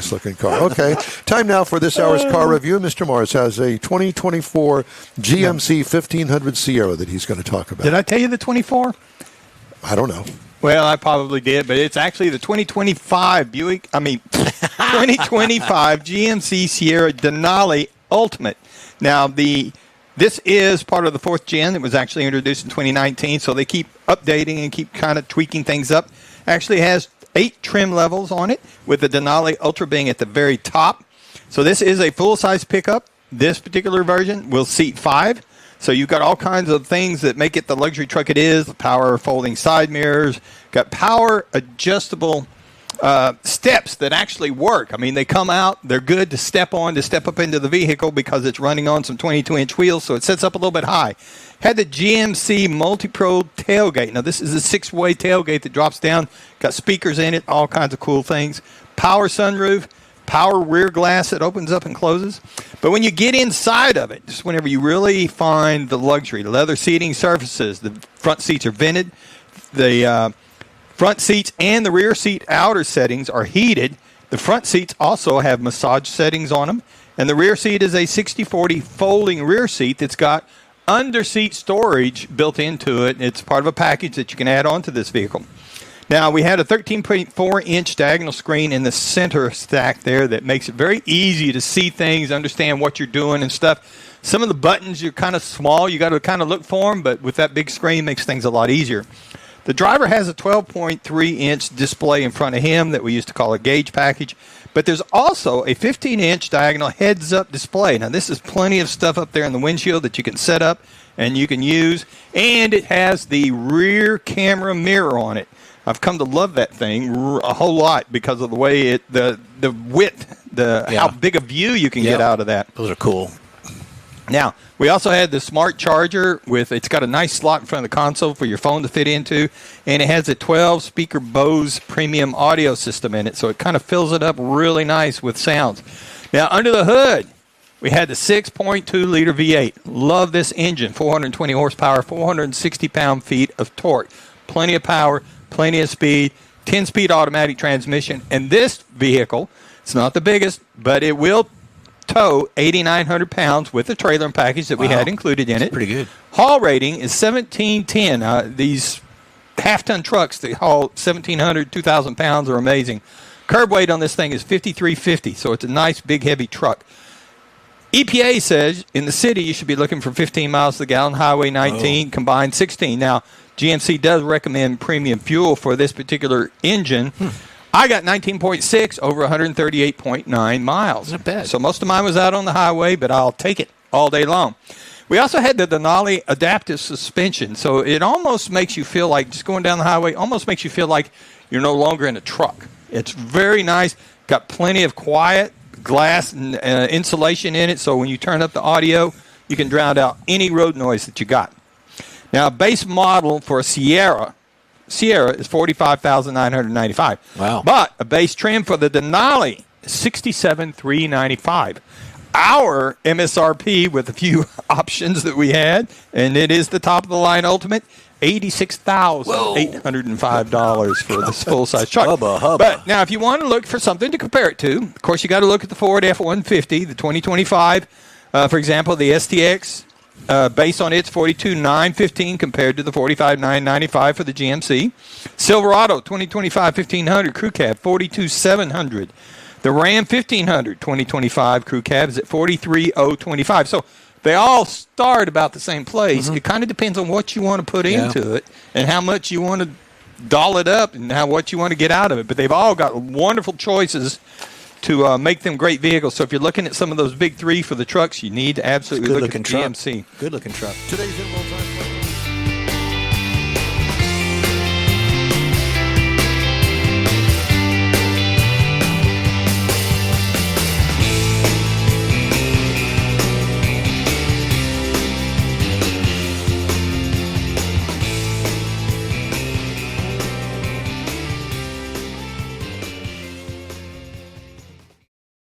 nice-looking car. Okay, time now for this hour's car review. Mr. Morris has a 2024 GMC 1500 Sierra that he's going to talk about. Did I tell you the 24? I don't know. Well, I probably did, but it's actually the 2025 2025 GMC Sierra Denali Ultimate. Now, this is part of the 4th gen. It was actually introduced in 2019, so they keep updating and keep kind of tweaking things up. Actually has 8 trim levels on it, with the Denali Ultra being at the very top. So this is a full-size pickup. This particular version will seat 5. So you've got all kinds of things that make it the luxury truck it is. The power folding side mirrors, got power adjustable steps that actually work. I mean, they come out, they're good to step on, to step up into the vehicle because it's running on some 22-inch wheels, so it sets up a little bit high. Had the GMC Multi-Pro tailgate. Now, this is a 6-way tailgate that drops down, got speakers in it, all kinds of cool things. Power sunroof. Power rear glass that opens up and closes. But when you get inside of it, just whenever you really find the luxury, leather seating surfaces, the front seats are vented. The front seats and the rear seat outer settings are heated. The front seats also have massage settings on them. And the rear seat is a 60/40 folding rear seat that's got under-seat storage built into it. It's part of a package that you can add on to this vehicle. Now, we had a 13.4-inch diagonal screen in the center stack there that makes it very easy to see things, understand what you're doing and stuff. Some of the buttons are kind of small. You got to kind of look for them, but with that big screen, it makes things a lot easier. The driver has a 12.3-inch display in front of him that we used to call a gauge package, but there's also a 15-inch diagonal heads-up display. Now, this is plenty of stuff up there in the windshield that you can set up and you can use, and it has the rear camera mirror on it. I've come to love that thing a whole lot because of the way the width, how big a view you can get out of that. Those are cool. Now, we also had the smart charger it's got a nice slot in front of the console for your phone to fit into, and it has a 12-speaker Bose premium audio system in it, so it kind of fills it up really nice with sounds. Now, under the hood, we had the 6.2-liter V8. Love this engine, 420 horsepower, 460 pound-feet of torque. Plenty of power. Plenty of speed, 10-speed automatic transmission, and this vehicle, it's not the biggest, but it will tow 8,900 pounds with the trailer and package that we had included in it. Pretty good. Haul rating is 1,710. These half-ton trucks that haul 1,700, 2,000 pounds are amazing. Curb weight on this thing is 5,350, so it's a nice, big, heavy truck. EPA says in the city you should be looking for 15 miles to the gallon, Highway 19, combined 16. Now, GMC does recommend premium fuel for this particular engine. I got 19.6 over 138.9 miles. Not bad. So most of mine was out on the highway, but I'll take it all day long. We also had the Denali adaptive suspension. So it almost makes you feel like, just going down the highway, almost makes you feel like you're no longer in a truck. It's very nice. Got plenty of quiet glass and insulation in it, so when you turn up the audio, you can drown out any road noise that you got. Now, a base model for a Sierra is $45,995. Wow. But a base trim for the Denali is $67,395. Our MSRP, with a few options that we had, and it is the top-of-the-line Ultimate, $86,805 for this full-size truck. Hubba. But now, if you want to look for something to compare it to, of course, you got to look at the Ford F-150, the 2025. For example, the STX, based on its $42,915 compared to the $45,995 for the GMC. Silverado 2025 1500 Crew Cab, $42,700. The Ram 1500 2025 Crew Cab is at $43,025. So they all start about the same place. It kind of depends on what you want to put into it and how much you want to doll it up and what you want to get out of it. But they've all got wonderful choices to make them great vehicles. So if you're looking at some of those big three for the trucks, you need to absolutely look at the GMC. Good-looking truck. Today's Interval Time